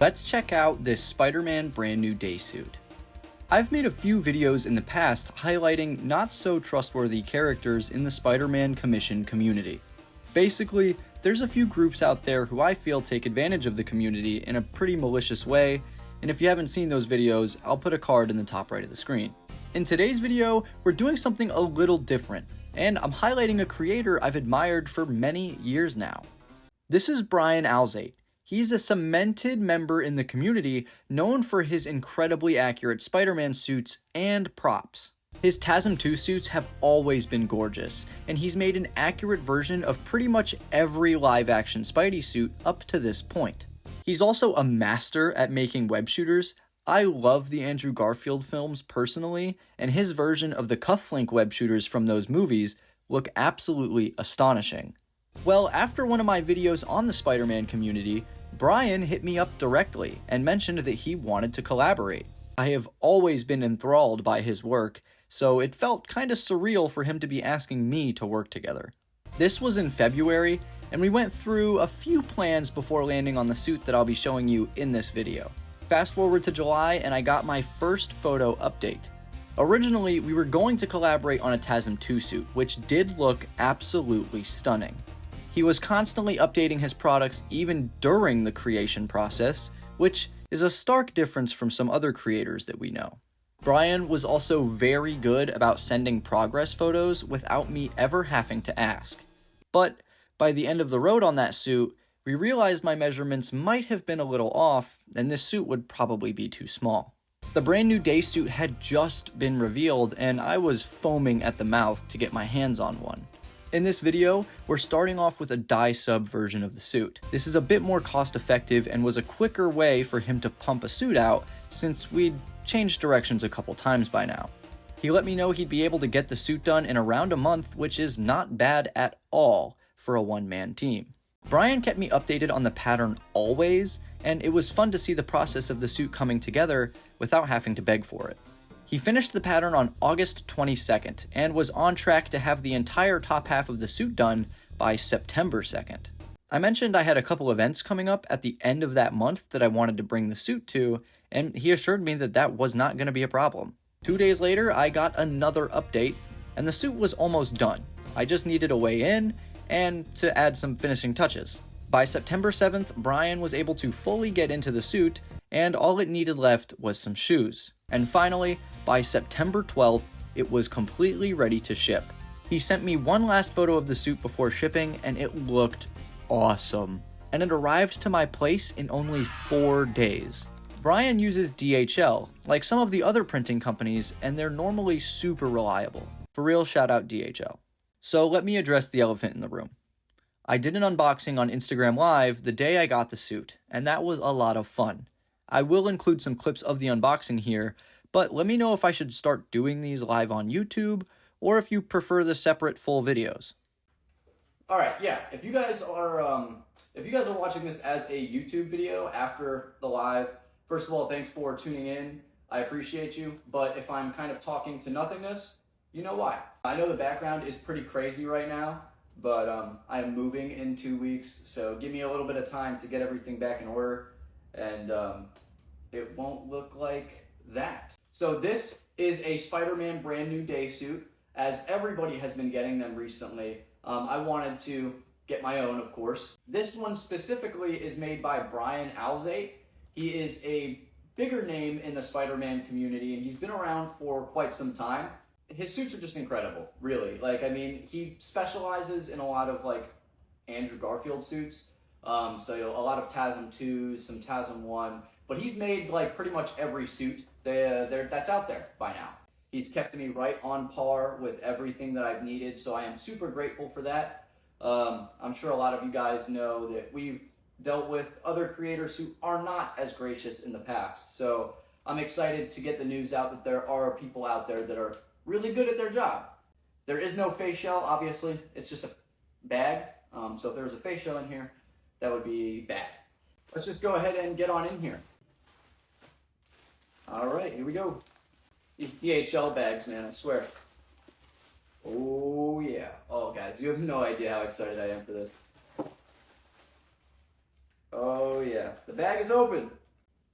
Let's check out this Spider-Man brand new day suit. I've made a few videos in the past highlighting not so trustworthy characters in the Spider-Man commission community. Basically, there's a few groups out there who I feel take advantage of the community in a pretty malicious way, and if you haven't seen those videos, I'll put a card in the top right of the screen. In today's video, we're doing something a little different, and I'm highlighting a creator I've admired for many years now. This is Bryan Alzate. He's a cemented member in the community known for his incredibly accurate Spider-Man suits and props. His TASM 2 suits have always been gorgeous, and he's made an accurate version of pretty much every live-action Spidey suit up to this point. He's also a master at making web shooters. I love the Andrew Garfield films personally, and his version of the cufflink web shooters from those movies look absolutely astonishing. Well, after one of my videos on the Spider-Man community, Bryan hit me up directly and mentioned that he wanted to collaborate. I have always been enthralled by his work, so it felt kinda surreal for him to be asking me to work together. This was in February, and we went through a few plans before landing on the suit that I'll be showing you in this video. Fast forward to July, and I got my first photo update. Originally, we were going to collaborate on a TASM 2 suit, which did look absolutely stunning. He was constantly updating his products even during the creation process, which is a stark difference from some other creators that we know. Bryan was also very good about sending progress photos without me ever having to ask. But by the end of the road on that suit, we realized my measurements might have been a little off, and this suit would probably be too small. The brand new day suit had just been revealed, and I was foaming at the mouth to get my hands on one. In this video, we're starting off with a dye sub version of the suit. This is a bit more cost effective and was a quicker way for him to pump a suit out since we'd changed directions a couple times by now. He let me know he'd be able to get the suit done in around a month, which is not bad at all for a one-man team. Bryan kept me updated on the pattern always, and it was fun to see the process of the suit coming together without having to beg for it. He finished the pattern on August 22nd and was on track to have the entire top half of the suit done by September 2nd. I mentioned I had a couple events coming up at the end of that month that I wanted to bring the suit to, and he assured me that that was not going to be a problem. 2 days later, I got another update, and the suit was almost done. I just needed a way in and to add some finishing touches. By September 7th, Bryan was able to fully get into the suit, and all it needed left was some shoes. And finally, by September 12th, it was completely ready to ship. He sent me one last photo of the suit before shipping, and it looked awesome. And it arrived to my place in only 4 days. Bryan uses DHL, like some of the other printing companies, and they're normally super reliable. For real, shout out DHL. So let me address the elephant in the room. I did an unboxing on Instagram Live the day I got the suit, and that was a lot of fun. I will include some clips of the unboxing here, but let me know if I should start doing these live on YouTube, or if you prefer the separate full videos. Alright, yeah, if you guys are watching this as a YouTube video after the live, first of all, thanks for tuning in. I appreciate you, but if I'm kind of talking to nothingness, you know why. I know the background is pretty crazy right now, but I am moving in 2 weeks, so give me a little bit of time to get everything back in order, and it won't look like that. So this is a Spider-Man brand new day suit, as everybody has been getting them recently. I wanted to get my own, of course. This one specifically is made by Bryan Alzate. He is a bigger name in the Spider-Man community, and he's been around for quite some time. His suits are just incredible, really. Like, I mean, he specializes in a lot of, like, Andrew Garfield suits. So a lot of TASM 2s, some TASM 1, but he's made, like, pretty much every suit that's out there by now. He's kept me right on par with everything that I've needed, so I am super grateful for that. I'm sure a lot of you guys know that we've dealt with other creators who are not as gracious in the past, so I'm excited to get the news out that there are people out there that are really good at their job. There is no face shell, obviously. It's just a bag, so if there was a face shell in here, that would be bad. Let's just go ahead and get on in here. All right, here we go. These DHL bags, man, I swear. Oh, yeah. Oh, guys, you have no idea how excited I am for this. Oh, yeah. The bag is open.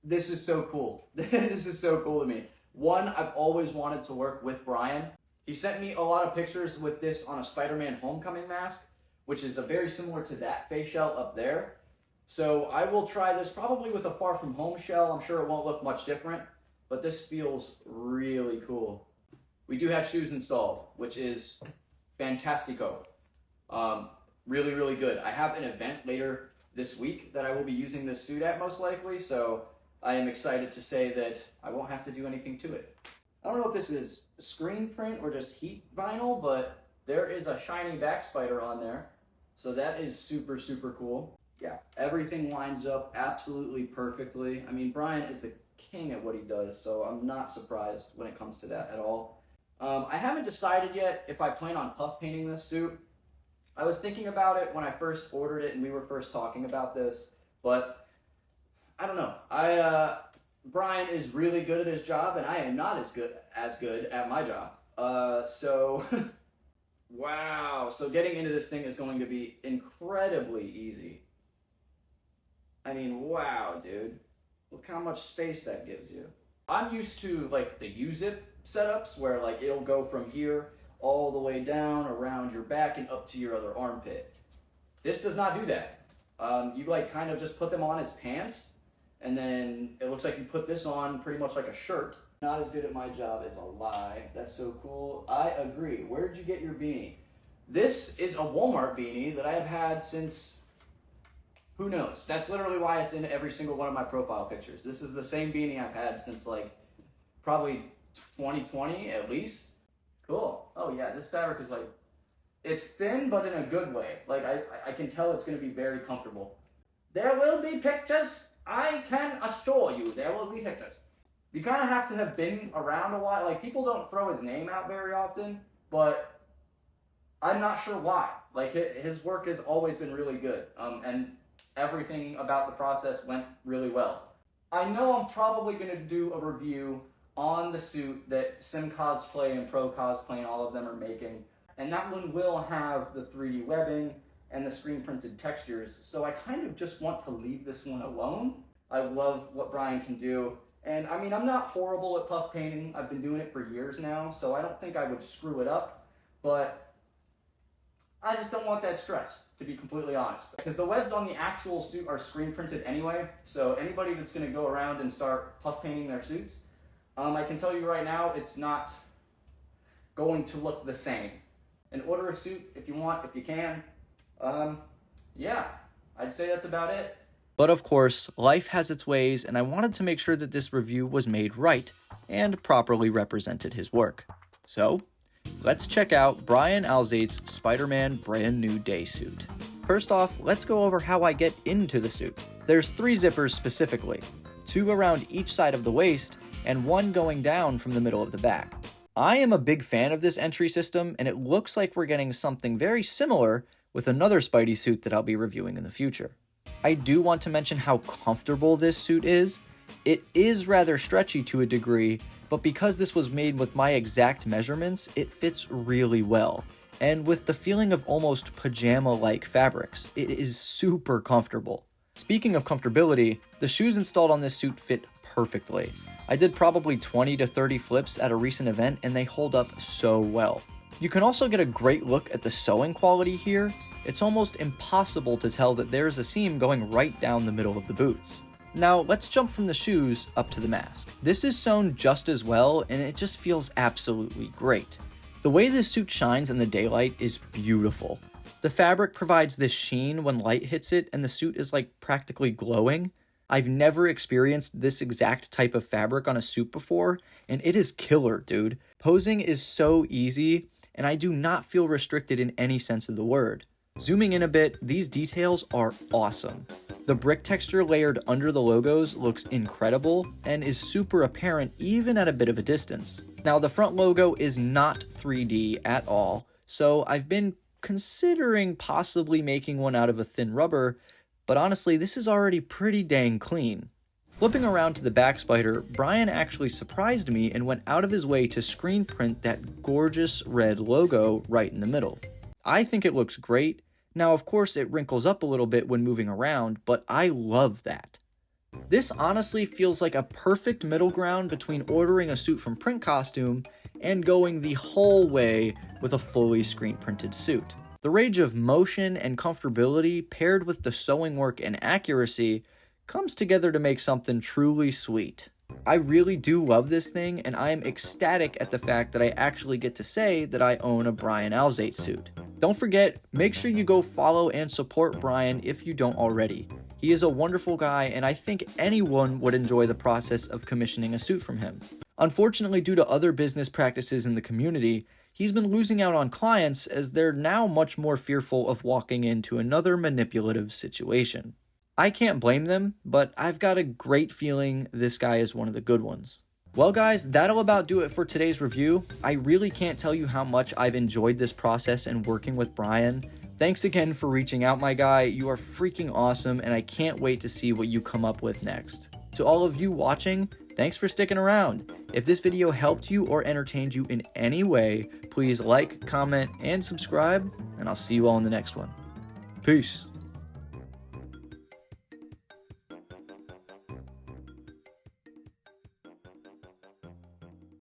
This is so cool. This is so cool to me. One, I've always wanted to work with Bryan. He sent me a lot of pictures with this on a Spider-Man Homecoming mask, which is very similar to that face shell up there. So I will try this probably with a Far From Home shell. I'm sure it won't look much different, but this feels really cool. We do have shoes installed, which is fantastico. Really, really good. I have an event later this week that I will be using this suit at most likely, so I am excited to say that I won't have to do anything to it. I don't know if this is screen print or just heat vinyl, but there is a shiny back spider on there, so that is super, super cool. Yeah, everything lines up absolutely perfectly. I mean, Bryan is the king at what he does, so I'm not surprised when it comes to that at all. I haven't decided yet if I plan on puff painting this suit. I was thinking about it when I first ordered it and we were first talking about this, but I don't know. Bryan is really good at his job and I am not as good at my job. So wow. So getting into this thing is going to be incredibly easy. I mean, wow, dude. Look how much space that gives you. I'm used to like the U-zip setups where like it'll go from here all the way down around your back and up to your other armpit. This does not do that. You like kind of just put them on as pants and then it looks like you put this on pretty much like a shirt. Not as good at my job is a lie. That's so cool. I agree. Where did you get your beanie? This is a Walmart beanie that I have had since, who knows? That's literally why it's in every single one of my profile pictures. This is the same beanie I've had since like probably 2020 at least. Cool. Oh yeah, this fabric is like, it's thin but in a good way. Like I can tell it's gonna be very comfortable. There will be pictures. I can assure you there will be pictures. You kind of have to have been around a while. Like people don't throw his name out very often, but I'm not sure why. Like his work has always been really good. And everything about the process went really well. I know I'm probably gonna do a review on the suit that Sim Cosplay and Pro Cosplay and all of them are making. And that one will have the 3D webbing and the screen printed textures. So I kind of just want to leave this one alone. I love what Bryan can do. And I mean, I'm not horrible at puff painting. I've been doing it for years now, so I don't think I would screw it up. But I just don't want that stress, to be completely honest. Because the webs on the actual suit are screen printed anyway. So anybody that's gonna go around and start puff painting their suits, I can tell you right now, it's not going to look the same. And order a suit if you want, if you can. Yeah, I'd say that's about it. But of course, life has its ways, and I wanted to make sure that this review was made right and properly represented his work. So, let's check out Bryan Alzate's Spider-Man brand new day suit. First off, let's go over how I get into the suit. There's 3 zippers specifically, 2 around each side of the waist, and 1 going down from the middle of the back. I am a big fan of this entry system, and it looks like we're getting something very similar with another Spidey suit that I'll be reviewing in the future. I do want to mention how comfortable this suit is. It is rather stretchy to a degree, but because this was made with my exact measurements, it fits really well. And with the feeling of almost pajama-like fabrics, it is super comfortable. Speaking of comfortability, the shoes installed on this suit fit perfectly. I did probably 20 to 30 flips at a recent event and they hold up so well. You can also get a great look at the sewing quality here. It's almost impossible to tell that there's a seam going right down the middle of the boots. Now let's jump from the shoes up to the mask. This is sewn just as well and it just feels absolutely great. The way this suit shines in the daylight is beautiful. The fabric provides this sheen when light hits it and the suit is like practically glowing. I've never experienced this exact type of fabric on a suit before, and it is killer, dude. Posing is so easy, and I do not feel restricted in any sense of the word. Zooming in a bit, these details are awesome. The brick texture layered under the logos looks incredible, and is super apparent even at a bit of a distance. Now, the front logo is not 3D at all, so I've been considering possibly making one out of a thin rubber, but honestly, this is already pretty dang clean. Flipping around to the back spider, Bryan actually surprised me and went out of his way to screen print that gorgeous red logo right in the middle. I think it looks great. Now, of course, it wrinkles up a little bit when moving around, but I love that. This honestly feels like a perfect middle ground between ordering a suit from Print Costume and going the whole way with a fully screen printed suit. The range of motion and comfortability paired with the sewing work and accuracy comes together to make something truly sweet. I really do love this thing, and I am ecstatic at the fact that I actually get to say that I own a Bryan Alzate suit. Don't forget, make sure you go follow and support Bryan if you don't already. He is a wonderful guy, and I think anyone would enjoy the process of commissioning a suit from him. Unfortunately, due to other business practices in the community, he's been losing out on clients as they're now much more fearful of walking into another manipulative situation. I can't blame them, but I've got a great feeling this guy is one of the good ones. Well guys, that'll about do it for today's review. I really can't tell you how much I've enjoyed this process and working with Bryan. Thanks again for reaching out, my guy. You are freaking awesome, and I can't wait to see what you come up with next. To all of you watching, thanks for sticking around. If this video helped you or entertained you in any way, please like, comment, and subscribe, and I'll see you all in the next one. Peace.